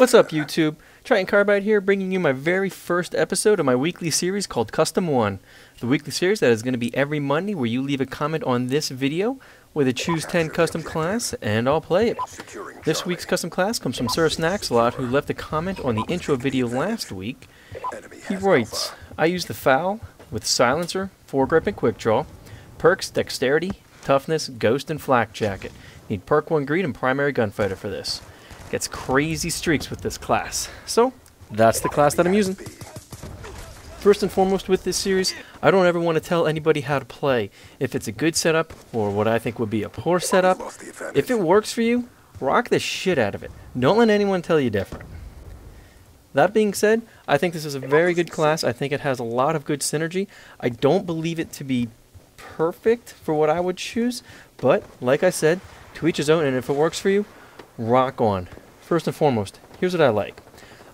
What's up, YouTube? Triton Carbide here, bringing you my very first episode of my weekly series called Custom 1. The weekly series that is going to be every Monday, where you leave a comment on this video with a Choose 10 custom class, and I'll play it. This week's custom class comes from Sir Snacksalot, who left a comment on the intro video last week. He writes, I use the FAL with Silencer, Foregrip, and Quick Draw. Perks, Dexterity, Toughness, Ghost, and Flak Jacket. Need Perk 1 Greed and Primary Gunfighter for this. Gets crazy streaks with this class. So, that's the class that I'm using. First and foremost with this series, I don't ever want to tell anybody how to play. If it's a good setup, or what I think would be a poor setup, if it works for you, rock the shit out of it. Don't let anyone tell you different. That being said, I think this is a very good class. I think it has a lot of good synergy. I don't believe it to be perfect for what I would choose, but like I said, to each his own, and if it works for you, rock on. First and foremost, here's what I like.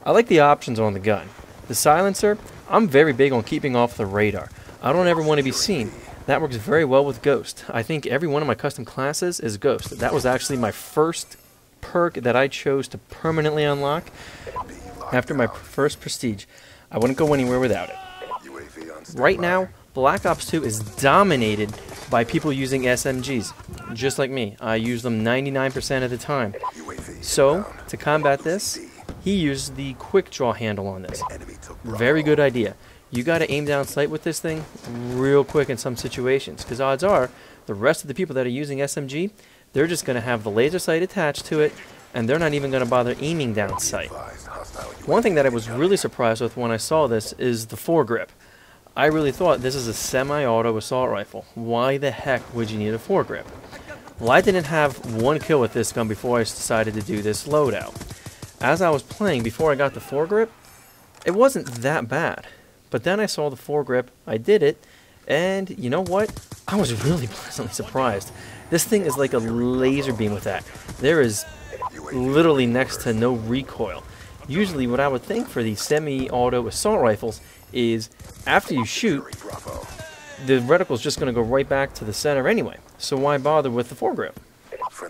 I like the options on the gun. The silencer, I'm very big on keeping off the radar. I don't ever want to be seen. That works very well with Ghost. I think every one of my custom classes is Ghost. That was actually my first perk that I chose to permanently unlock after my first Prestige. I wouldn't go anywhere without it. Right now, Black Ops 2 is dominated by people using SMGs. Just like me, I use them 99% of the time. So, to combat this, he used the quick draw handle on this. Very good idea. You gotta aim down sight with this thing real quick in some situations, because odds are, the rest of the people that are using SMG, they're just gonna have the laser sight attached to it, and they're not even gonna bother aiming down sight. One thing that I was really surprised with when I saw this is the foregrip. I really thought this is a semi-auto assault rifle. Why the heck would you need a foregrip? Well, I didn't have one kill with this gun before I decided to do this loadout. As I was playing, before I got the foregrip, it wasn't that bad. But then I saw the foregrip, I did it, and you know what? I was really pleasantly surprised. This thing is like a laser beam with that. There is literally next to no recoil. Usually what I would think for these semi-auto assault rifles is after you shoot, the reticle's just going to go right back to the center anyway. So why bother with the foregrip?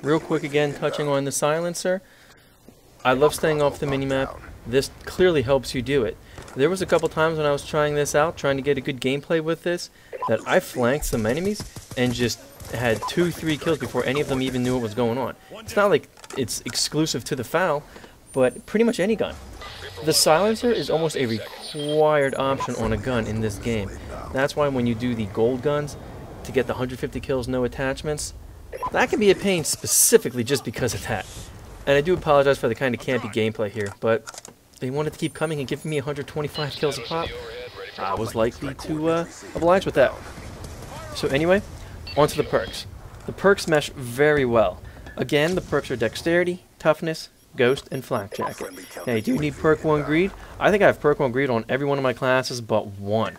Real quick again, touching on the silencer. I love staying off the minimap. This clearly helps you do it. There was a couple times when I was trying this out, trying to get a good gameplay with this, that I flanked some enemies and just had 2-3 kills before any of them even knew what was going on. It's not like it's exclusive to the FAL, but pretty much any gun. The silencer is almost a required option on a gun in this game. That's why when you do the gold guns, to get the 150 kills, no attachments, that can be a pain specifically just because of that. And I do apologize for the kind of campy gameplay here, but they wanted to keep coming and giving me 125 kills a pop. I was likely to oblige with that. So anyway, onto the perks. The perks mesh very well. Again, the perks are Dexterity, Toughness, Ghost, and Flak Jacket. Now, you do need Perk 1 Greed. I think I have Perk 1 Greed on every one of my classes but one.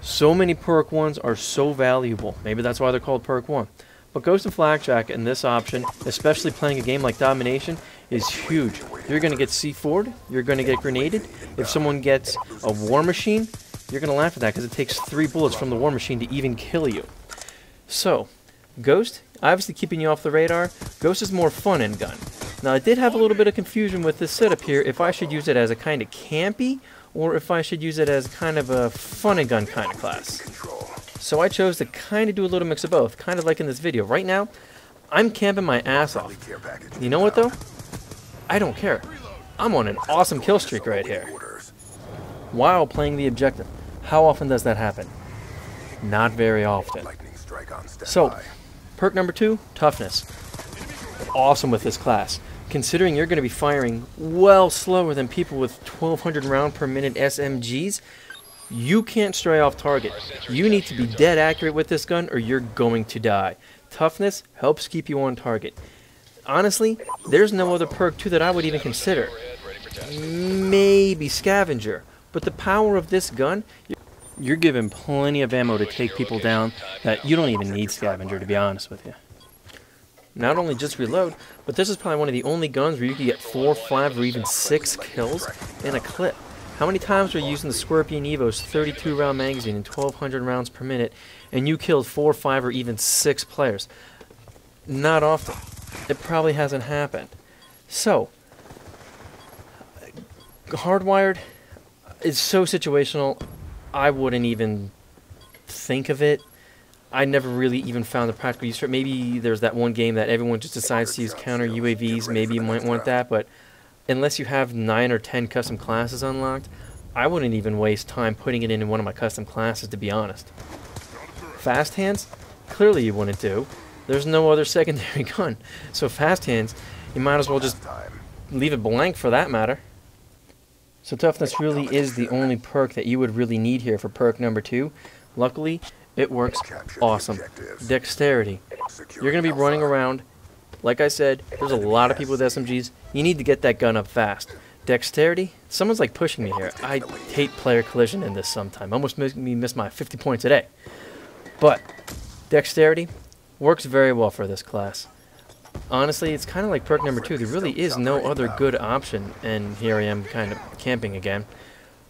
So many Perk 1s are so valuable. Maybe that's why they're called Perk 1. But Ghost and Flak Jacket in this option, especially playing a game like Domination, is huge. You're going to get C4'd, you're going to get grenaded. If someone gets a War Machine, you're going to laugh at that because it takes 3 bullets from the War Machine to even kill you. So, Ghost, obviously keeping you off the radar. Ghost is more fun in gun. Now, I did have a little bit of confusion with this setup here, if I should use it as a kind of campy, or if I should use it as kind of a fun and gun kind of class. So I chose to kind of do a little mix of both, kind of like in this video. Right now, I'm camping my ass off. You know what though? I don't care. I'm on an awesome kill streak right here, while playing the objective. How often does that happen? Not very often. So, perk number 2, Toughness. Awesome with this class. Considering you're going to be firing well slower than people with 1200 round per minute SMGs, you can't stray off target. You need to be dead accurate with this gun or you're going to die. Toughness helps keep you on target. Honestly, there's no other perk too that I would even consider. Maybe Scavenger, but the power of this gun, you're given plenty of ammo to take people down that you don't even need Scavenger, to be honest with you. Not only just reload, but this is probably one of the only guns where you can get 4, 5, or even 6 kills in a clip. How many times were you using the Scorpion Evo's 32 round magazine and 1200 rounds per minute and you killed 4, 5, or even 6 players? Not often. It probably hasn't happened. So, Hardwired is so situational, I wouldn't even think of it. I never really even found a practical use for it. Maybe there's that one game that everyone just decides to use counter UAVs. Maybe you might want that, but unless you have 9 or 10 custom classes unlocked, I wouldn't even waste time putting it in one of my custom classes, to be honest. Fast hands? Clearly you wouldn't do. There's no other secondary gun. So fast hands, you might as well just leave it blank for that matter. So toughness really is the only perk that you would really need here for perk number 2. Luckily, it works awesome. Dexterity. You're going to be running around. Like I said, there's a lot of people with SMGs. You need to get that gun up fast. Dexterity? Someone's like pushing me here. I hate player collision in this sometime. Almost makes me miss my 50 points a day. But dexterity works very well for this class. Honestly, it's kind of like perk number 2. There really is no other good option. And here I am kind of camping again.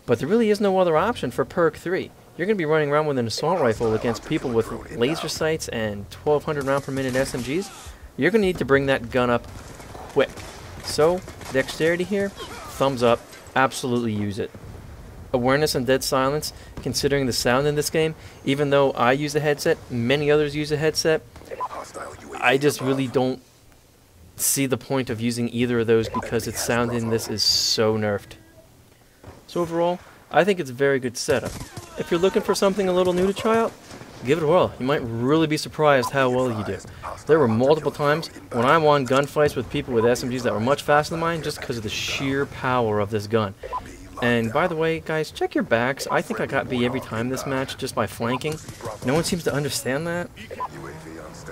But there really is no other option for perk 3. You're going to be running around with an assault rifle against people with laser sights and 1,200 round per minute SMGs. You're going to need to bring that gun up quick. So, dexterity here, thumbs up, absolutely use it. Awareness and dead silence, considering the sound in this game, even though I use a headset, many others use a headset, I just really don't see the point of using either of those because its sound in this is so nerfed. So overall, I think it's a very good setup. If you're looking for something a little new to try out, give it a whirl. You might really be surprised how well you do. There were multiple times when I won gunfights with people with SMGs that were much faster than mine just because of the sheer power of this gun. And by the way, guys, check your backs. I think I got B every time this match just by flanking. No one seems to understand that.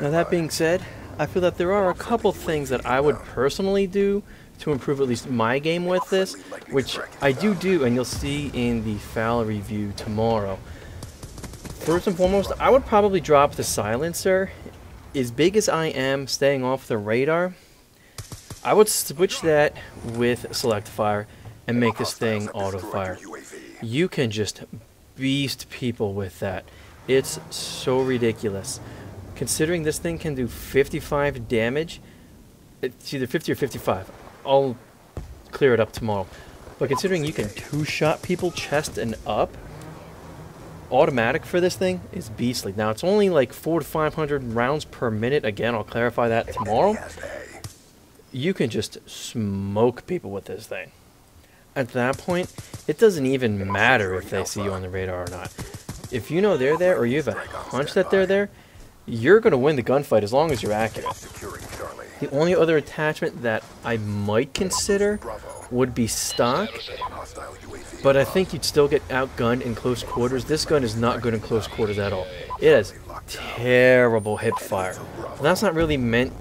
Now that being said, I feel that there are a couple things that I would personally do to improve at least my game with this, which I do, and you'll see in the FAL review tomorrow. First and foremost, I would probably drop the silencer. As big as I am staying off the radar, I would switch that with select fire and make this thing auto fire. You can just beast people with that. It's so ridiculous. Considering this thing can do 55 damage, it's either 50 or 55. I'll clear it up tomorrow. But considering you can two-shot people chest and up, automatic for this thing is beastly. Now it's only like 400 to 500 rounds per minute. Again, I'll clarify that tomorrow. You can just smoke people with this thing. At that point, it doesn't even matter if they see you on the radar or not. If you know they're there or you have a hunch that they're there, you're going to win the gunfight as long as you're accurate. The only other attachment that I might consider would be stock, but I think you'd still get outgunned in close quarters. This gun is not good in close quarters at all. It has terrible hip fire. That's not really meant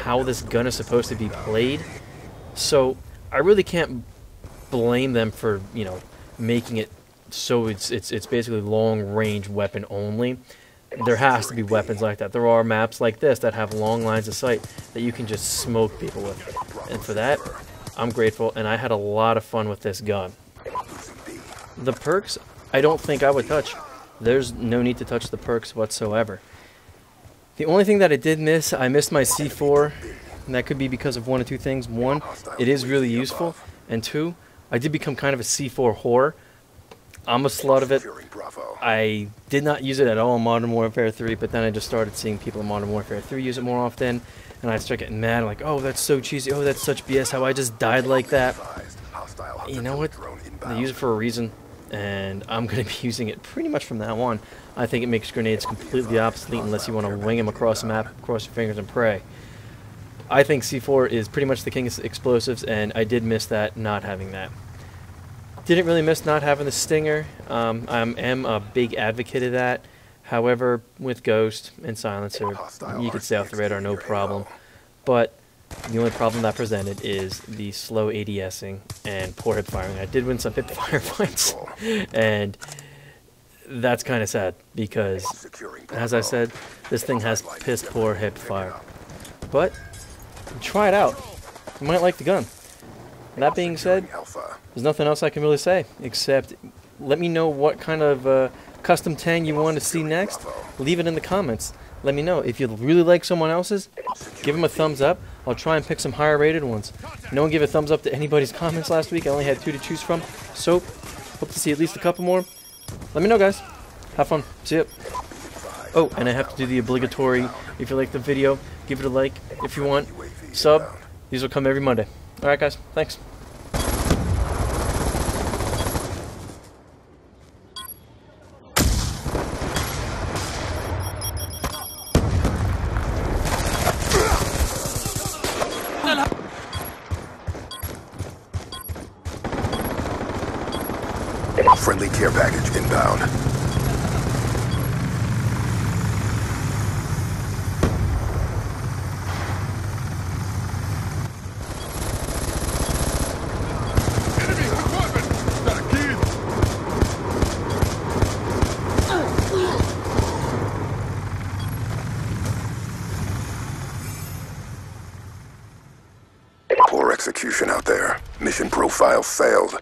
how this gun is supposed to be played, so I really can't blame them for, you know, making it so it's basically long-range weapon only. There has to be weapons like that. There are maps like this that have long lines of sight that you can just smoke people with. And for that, I'm grateful, and I had a lot of fun with this gun. The perks, I don't think I would touch. There's no need to touch the perks whatsoever. The only thing that I did miss, I missed my C4, and that could be because of one of two things. One, it is really useful, and two, I did become kind of a C4 whore. I'm a slut of it. I did not use it at all in Modern Warfare 3, but then I just started seeing people in Modern Warfare 3 use it more often, and I start getting mad, like, oh, that's so cheesy, oh, that's such BS, how I just died like that. You know what? They use it for a reason, and I'm going to be using it pretty much from now on. I think it makes grenades completely obsolete unless you want to wing them across the map, cross your fingers and pray. I think C4 is pretty much the king of explosives, and I did miss that, not having that. Didn't really miss not having the Stinger. I am a big advocate of that. However, with Ghost and Silencer, you could stay off the radar, no problem. But the only problem that presented is the slow ADSing and poor hip firing. I did win some hip fire fights, and that's kind of sad because, as I said, this thing has piss poor hip fire. But try it out. You might like the gun. That being said, there's nothing else I can really say, except let me know what kind of custom 10 you want to see next. Leave it in the comments. Let me know. If you really like someone else's, give them a thumbs up. I'll try and pick some higher rated ones. No one gave a thumbs up to anybody's comments last week. I only had 2 to choose from. So, hope to see at least a couple more. Let me know, guys. Have fun. See ya. Oh, and I have to do the obligatory, if you like the video, give it a like. If you want, sub. These will come every Monday. Alright, guys. Thanks. Friendly care package inbound. Enemy with weapon! Got a kid! Poor execution out there. Mission profile failed.